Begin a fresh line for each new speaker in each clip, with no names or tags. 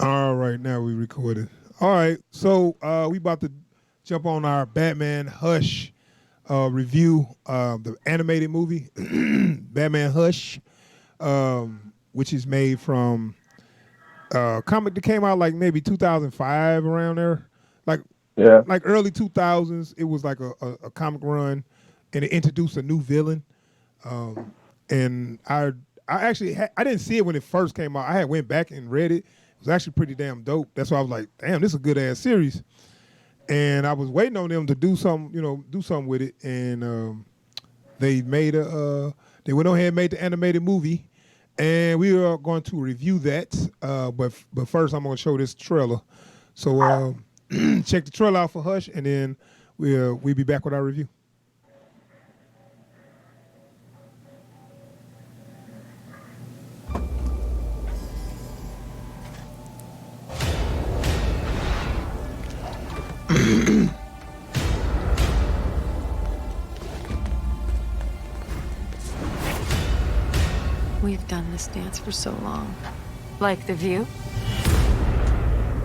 All right, now we recorded. All right, so we about to jump on our Batman Hush review, the animated movie, Batman Hush, which is made from a comic that came out like maybe 2005 around there, like
Yeah.
like early 2000s. It was like a comic run, and it introduced a new villain. Um, and I actually I didn't see it when it first came out. I had went back and read it. It was actually pretty damn dope. That's why I was like, damn, this is a good ass series. And I was waiting on them to do some, do something with it. And they made they went on ahead and made the animated movie, and we are going to review that. But first, I'm going to show this trailer. So check the trailer out for Hush, and then we'll be back with our review.
We've done this dance for so long. Like the view?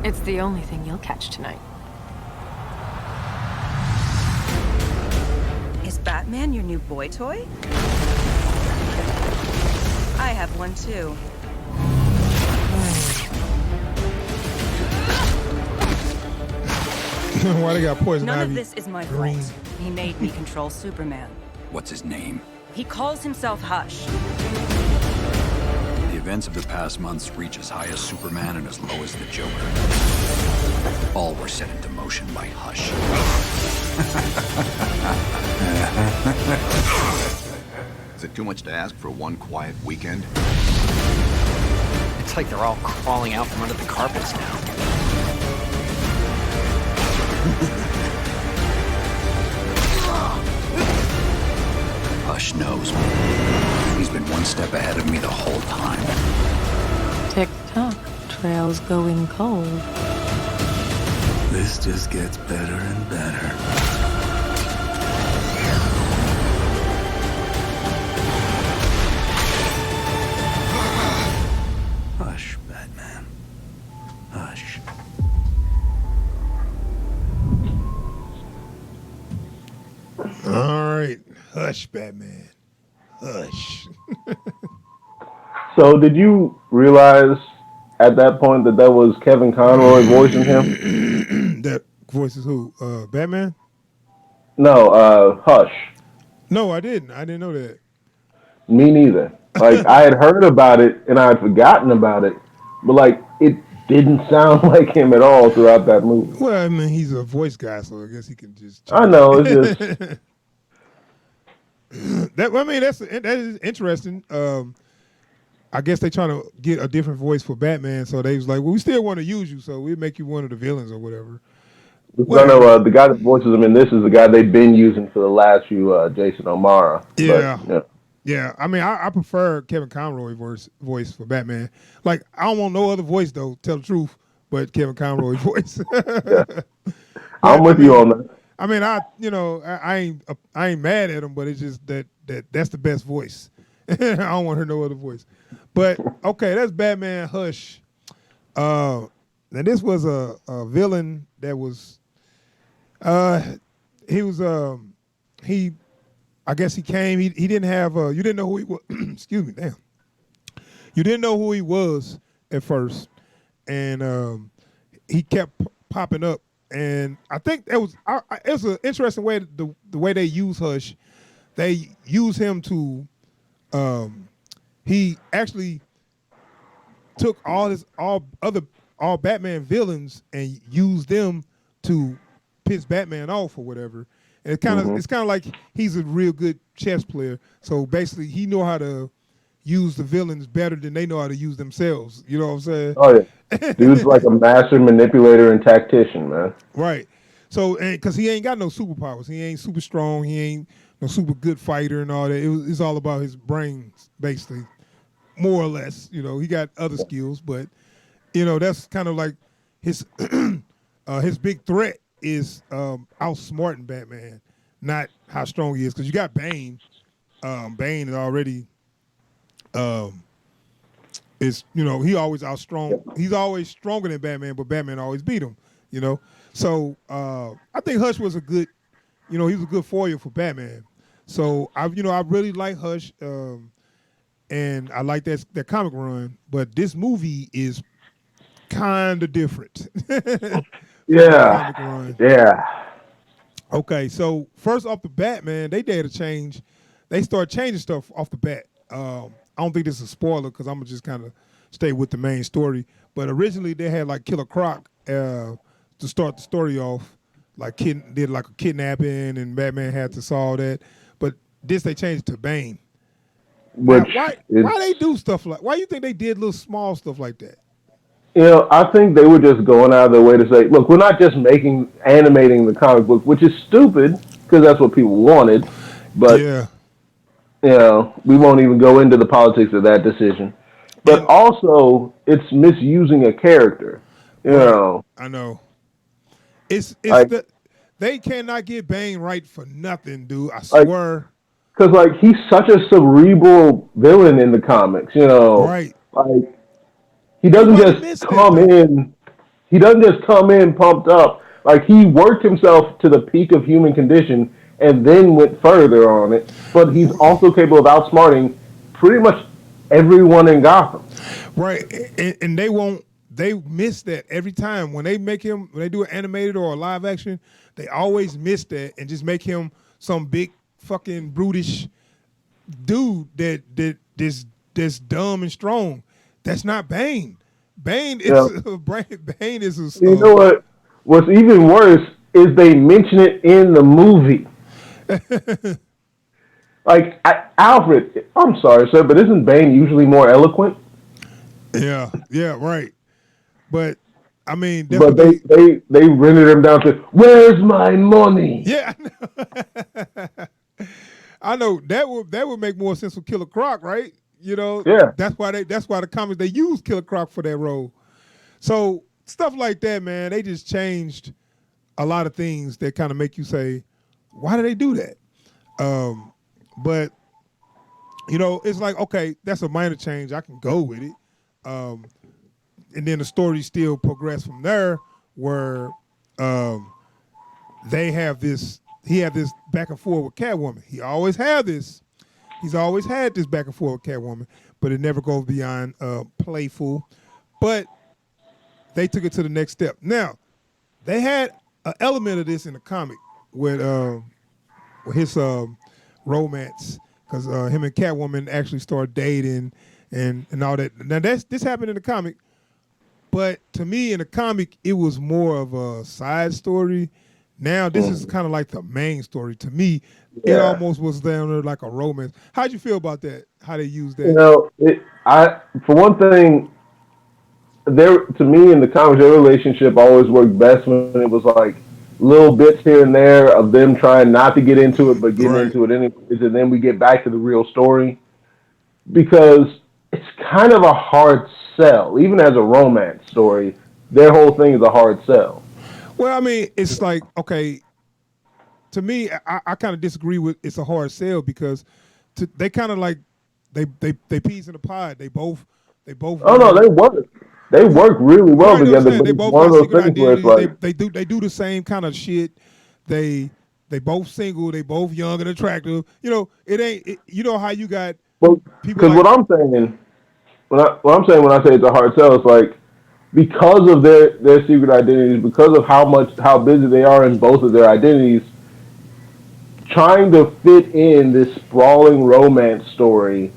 It's the only thing you'll catch tonight.
Is Batman your new boy toy? I have one too.
Why they got poison
None
ivy?
of this is my
green.
fault. He made me control Superman.
What's his name?
He calls himself Hush.
The events of the past months reach as high as Superman and as low as the Joker. All were set into motion by Hush.
Is it too much to ask for one quiet weekend?
It's like they're all crawling out from under the carpets now.
Hush knows. He's been one step ahead of me the whole time.
Tick-tock, trail's going cold.
This just gets better and better. Hush, Batman. Hush.
All right, Hush, Batman, Hush.
So did you realize at that point that was Kevin Conroy voicing him?
That voice is who? Batman?
No, Hush.
No, I didn't. I didn't know that.
Me neither. Like I had heard about it and I had forgotten about it, but like it didn't sound like him at all throughout that movie.
Well, I mean, he's a voice guy, so I guess he can just.
I know it's just
That I mean, that is interesting. I guess they trying to get a different voice for Batman, so they was like, "Well, we still want to use you, so we'll make you one of the villains or whatever."
no, no. The guy that voices him in this is the guy they've been using for the last few Jason O'Mara.
Yeah.
But, yeah.
Yeah, I mean, I prefer Kevin Conroy voice for Batman. Like, I don't want no other voice though. Tell the truth, but Kevin Conroy voice.
Yeah.
But,
I'm with you on that.
I mean, I ain't mad at him, but it's just that's the best voice. I don't want to hear no other voice. But okay, that's Batman Hush. Now this was a villain that was he was he I guess he came. He didn't have. You didn't know who he was. Excuse me, damn. You didn't know who he was at first, and he kept popping up. And I think it was an interesting way the way they use Hush. They use him to. He actually took all Batman villains and used them to piss Batman off or whatever. And it's kind of like he's a real good chess player. So basically, he know how to use the villains better than they know how to use themselves. You know what I'm saying?
Oh yeah, dude's like a master manipulator and tactician, man.
Right. So, because he ain't got no superpowers, he ain't super strong, he ain't no super good fighter and all that. It's all about his brains, basically, more or less. You know, he got other skills, but that's kind of like his his big threat is outsmarting Batman, not how strong he is. Because you got Bane. Bane is already It's he always outstrong. He's always stronger than Batman, but Batman always beat him. You know, so I think Hush was a good, he was a good foil for Batman. So I really like Hush, and I like that comic run. But this movie is kind of different.
Yeah,
Comic run.
yeah.
Okay, so first off the bat, man, they did a change. They start changing stuff off the bat. I don't think this is a spoiler because I'm gonna just kind of stay with the main story. But originally they had like Killer Croc to start the story off, like did like a kidnapping, and Batman had to solve that. But this they changed to Bane. Now,
Which
why they do stuff like? Why you think they did little small stuff like that?
I think they were just going out of their way to say, look, we're not just animating the comic book, which is stupid because that's what people wanted. But
Yeah,
we won't even go into the politics of that decision. But also, it's misusing a character.
I know. It's
Like,
they cannot get Bane right for nothing, dude. I
Like-
swear.
because like he's such a cerebral villain in the comics.
Right.
Like he doesn't
Nobody
just
missed that,
come
though.
in. He doesn't just come in pumped up. Like he worked himself to the peak of human condition and then went further on it. But he's also capable of outsmarting pretty much everyone in Gotham.
Right, and they miss that every time when they when they do an animated or a live action, they always miss that and just make him some big fucking brutish dude that's dumb and strong. That's not Bane. Bane is
Yeah.
Bane is a
You know what? What's even worse is they mention it in the movie. Like Alfred, I'm sorry, sir, but isn't Bane usually more eloquent?
yeah, right. But I mean, that's
But
what
they rendered him down to "Where's my money?"
yeah, I know that would make more sense for Killer Croc, right?
Yeah.
That's why the comics they use Killer Croc for that role. So stuff like that, man, they just changed a lot of things that kind of make you say, why do they do that? But it's like, okay, that's a minor change. I can go with it. And then the story still progressed from there, where they have this. He had this back and forth with Catwoman. He always had this. He's always had this back and forth with Catwoman, but it never goes beyond playful. But they took it to the next step. Now, they had an element of this in the comic with his romance, because him and Catwoman actually started dating and all that. Now, this happened in the comic, but to me, in the comic, it was more of a side story. Now, this is kind of like the main story. To me, it almost was down there like a romance. How'd you feel about that? How they used that?
For one thing, to me in the comics, their relationship always worked best when it was like little bits here and there of them trying not to get into it, but getting into it anyways, and then we get back to the real story. Because it's kind of a hard sell, even as a romance story. Their whole thing is a hard sell.
Well, I mean, it's like, okay, to me, I kind of disagree with it's a hard sell because they kind of like they peas in the pod. They both.
Oh no, they work. They work really well together. But
they
it's
both
one
got
of those
secret
things where it's
identities.
like
They do the same kind of shit. They both single. They both young and attractive. It ain't. You know how you got people.
Because
like,
what I'm saying, what I'm saying when I say it's a hard sell, it's like because of their secret identities, because of how busy they are in both of their identities, trying to fit in this sprawling romance story,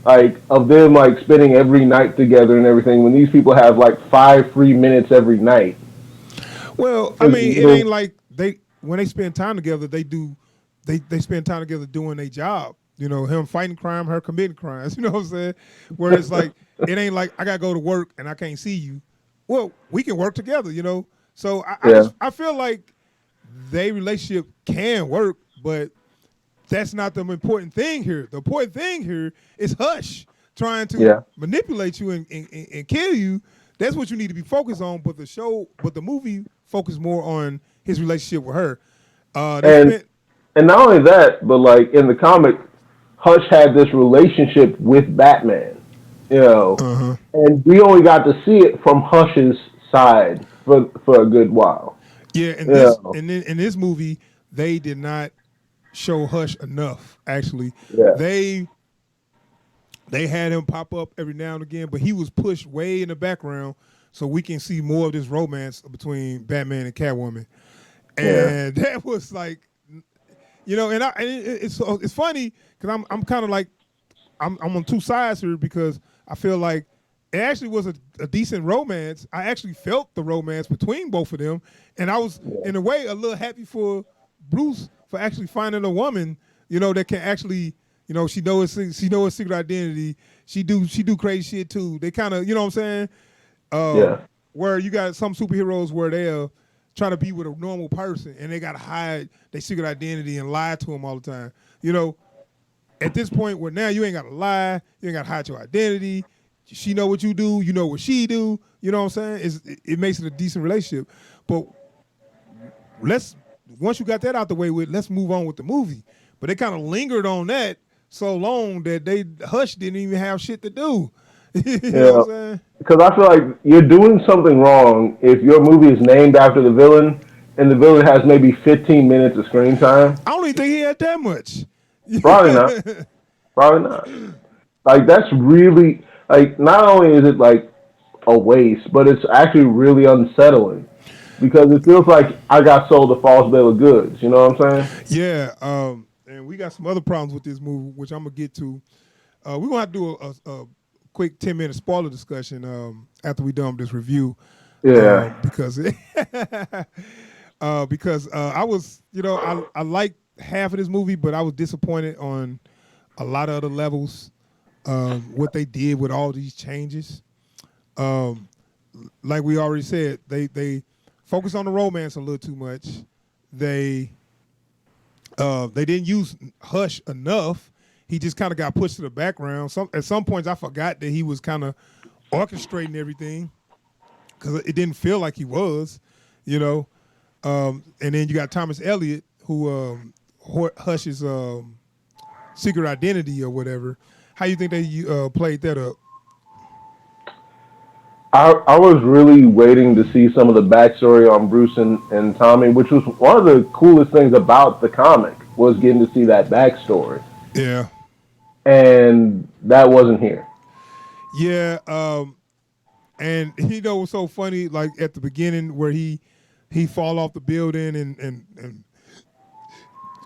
like of them like spending every night together and everything, when these people have like 5 free minutes every night.
Well, I mean, it ain't like when they spend time together, they spend time together doing their job. Him fighting crime, her committing crimes. You know what I'm saying? Where it's like it ain't like I gotta go to work and I can't see you. Well, we can work together. So I feel like their relationship can work, but that's not the important thing here. The important thing here is Hush trying to manipulate you and kill you. That's what you need to be focused on. But the movie focused more on his relationship with her.
And not only that, but like in the comic, Hush had this relationship with Batman. you know,
Uh-huh.
and we only got to see it from Hush's side for a good while.
Yeah, and
You
this
know,
and then in this movie, they did not show Hush enough. Actually,
yeah,
they they had him pop up every now and again, but he was pushed way in the background so we can see more of this romance between Batman and Catwoman.
yeah,
And that was like, it's funny because I'm kind of like I'm on two sides here because I feel like it actually was a decent romance. I actually felt the romance between both of them, and I was in a way a little happy for Bruce for actually finding a woman, that can actually, she know his secret identity. She do crazy shit too. They kind of, you know what I'm saying?
yeah,
Where you got some superheroes where they're trying to be with a normal person and they got to hide their secret identity and lie to them all the time. At this point where now you ain't got to lie, you ain't got to hide your identity. She know what you do, you know what she do. You know what I'm saying? It makes it a decent relationship. But once you got that out the way with, let's move on with the movie. But they kind of lingered on that so long that Hush didn't even have shit to do. You know
yeah.
what I'm saying?
Because I feel like you're doing something wrong if your movie is named after the villain and the villain has maybe 15 minutes of screen time.
I don't even think he had that much.
Probably not. Probably not. Like that's really like not only is it like a waste, but it's actually really unsettling because it feels like I got sold a false bill of goods. You know what I'm saying?
Yeah, and we got some other problems with this movie, which I'm gonna get to. We're gonna have to do a quick 10-minute spoiler discussion after we done this review,
Yeah.
because I was, I liked half of this movie, but I was disappointed on a lot of other levels. What they did with all these changes, like we already said, they focus on the romance a little too much. They didn't use Hush enough. He just kind of got pushed to the background. At some points, I forgot that he was kind of orchestrating everything because it didn't feel like he was, you know. And then you got Thomas Eliot, who Hush's secret identity or whatever. How you think they played that up?
I was really waiting to see some of the backstory on Bruce and Tommy, which was one of the coolest things about the comic was getting to see that backstory.
Yeah.
And that wasn't here.
Yeah. And it was so funny, like at the beginning where he fall off the building and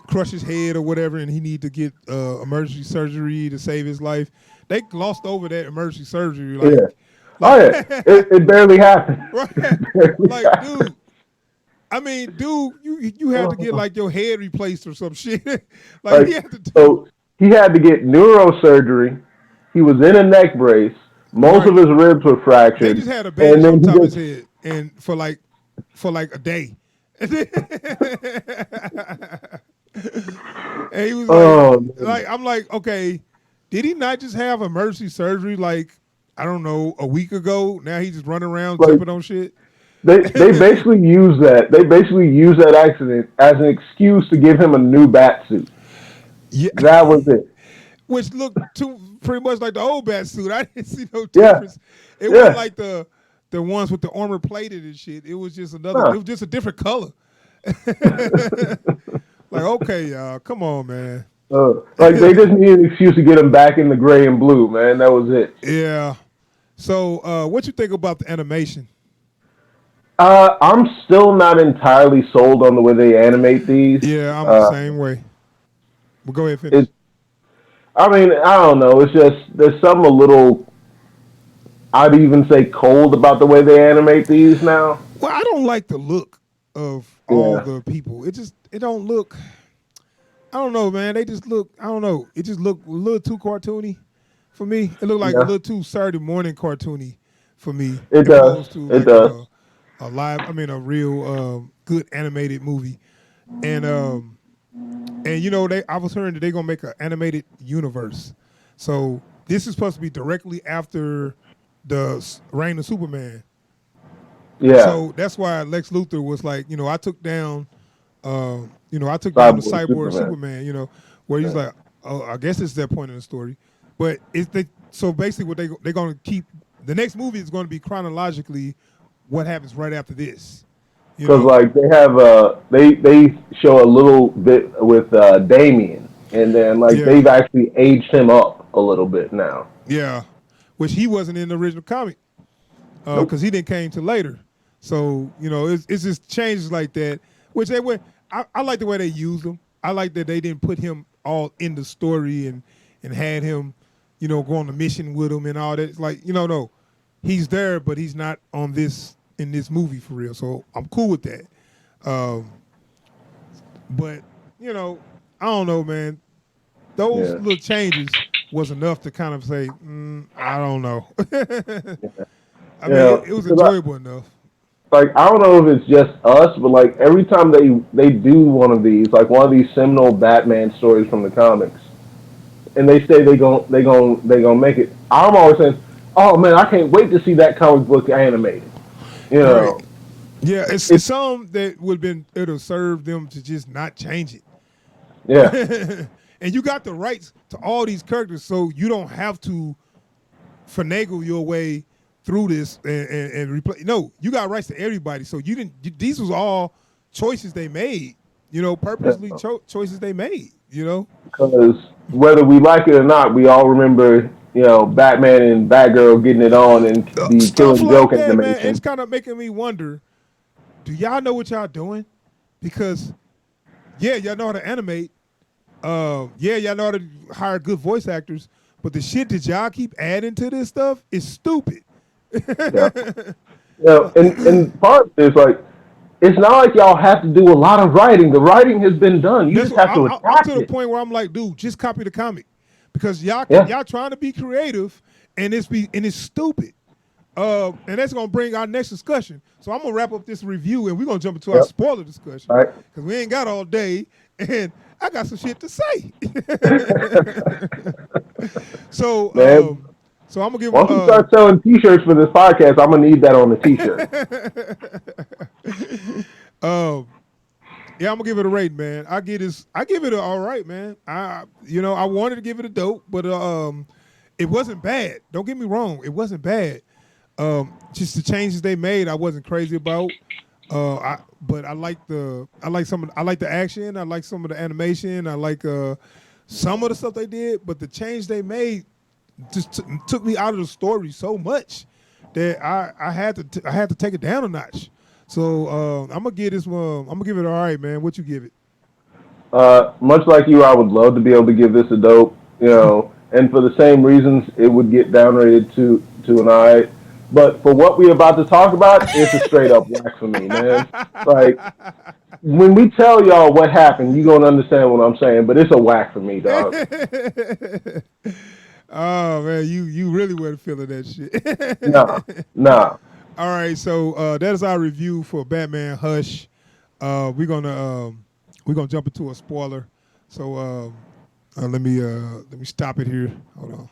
crush his head or whatever, and he need to get emergency surgery to save his life. They glossed over that emergency surgery. Like,
Yeah. Oh yeah. It barely happened.
right?
Barely
Like,
happened.
dude. I mean, dude, you had to get like your head replaced or some shit. Like he had to do.
So he had to get neurosurgery. He was in a neck brace. Most of his ribs were fractured.
They just had a bandage
and
on
then
top of his head, and for like a day. And he was I'm like, okay, did he not just have emergency surgery like, I don't know, a week ago? Now he's just running around jumping on shit.
They basically use that. They basically use that accident as an excuse to give him a new bat suit.
Yeah,
that was it.
Which looked pretty much like the old bat suit. I didn't see no difference.
Yeah.
It wasn't like the ones with the armor plated and shit. It was just another. It was just a different color. Like, okay, y'all, come on, man.
Like they just needed an excuse to get him back in the gray and blue, man. That was it.
Yeah. So, what you think about the animation?
I'm still not entirely sold on the way they animate these.
Yeah, I'm the same way. Well, go ahead, finish.
I mean, I don't know. It's just there's something a little, I'd even say, cold about the way they animate these now.
Well, I don't like the look of all the people. It don't look. I don't know, man. They just look. I don't know. It just looked a little too cartoony for me. It looked like a little too Saturday morning cartoony for me.
It does. It does.
A real good animated movie, and I was hearing that they're gonna make an animated universe. So this is supposed to be directly after the Reign of Superman.
Yeah.
So that's why Lex Luthor was like, I took down, the Cyborg Superman. Where he's like, oh, I guess it's that point in the story. But So basically, what they're going to keep the next movie is going to be chronologically what happens right after this.
Because like they have they show a little bit with Damien, and then like
Yeah.
they've actually aged him up a little bit now.
Yeah, which he wasn't in the original comic
Nope.
because he didn't came to later. So it's just changes like that, which they went. I like the way they used him. I like that they didn't put him all in the story and had him, go on the mission with him and all that. It's like no, he's there, but he's not on in this movie for real. So I'm cool with that. But I don't know, man. Those little changes was enough to kind of say, I don't know. I mean, it was enjoyable enough.
Like I don't know if it's just us, but like every time they do one of these seminal Batman stories from the comics, and they say they gon' make it, I'm always saying, oh man, I can't wait to see that comic book animated.
Right. Yeah, it's some that it'll serve them to just not change it.
Yeah.
And you got the rights to all these characters, so you don't have to finagle your way through this and replace. No, you got rights to everybody. So you didn't. These was all choices they made. Purposely choices they made.
Because whether we like it or not, we all remember, Batman and Batgirl getting it on and the Killing Joke animation.
Man, it's kind of making me wonder, do y'all know what y'all doing? Because, y'all know how to animate. Y'all know how to hire good voice actors. But the shit that y'all keep adding to this stuff is stupid.
And part is like, it's not like y'all have to do a lot of writing. The writing has been done. You just have to adapt
I'm to the
it.
point where I'm like, dude, just copy the comic, because y'all trying to be creative and it's stupid. And that's gonna bring our next discussion. So I'm gonna wrap up this review and we're gonna jump into our spoiler discussion,
Right.
Because we ain't got all day and I got some shit to say. So
Man.
so I'm gonna give.
Once we start selling T-shirts for this podcast, I'm gonna need that on the T-shirt.
Yeah, I'm gonna give it a rating, man. I give it an all right, man. I wanted to give it a dope, but it wasn't bad. Don't get me wrong, it wasn't bad. Just the changes they made, I wasn't crazy about. But I like the action. I like some of the animation. I like some of the stuff they did, but the change they made just took me out of the story so much that I had to take it down a notch. So I'm gonna give this one. I'm gonna give it all right, man. What you give it?
Much like you, I would love to be able to give this a dope, and for the same reasons, it would get downrated to an I. But for what we're about to talk about, it's a straight up whack for me, man. Like, when we tell y'all what happened, you're going to understand what I'm saying, but it's a whack for me, dog.
Oh, man, you really weren't feeling that shit.
Nah.
All right, so that is our review for Batman Hush. We're gonna jump into a spoiler. So let me stop it here. Hold on.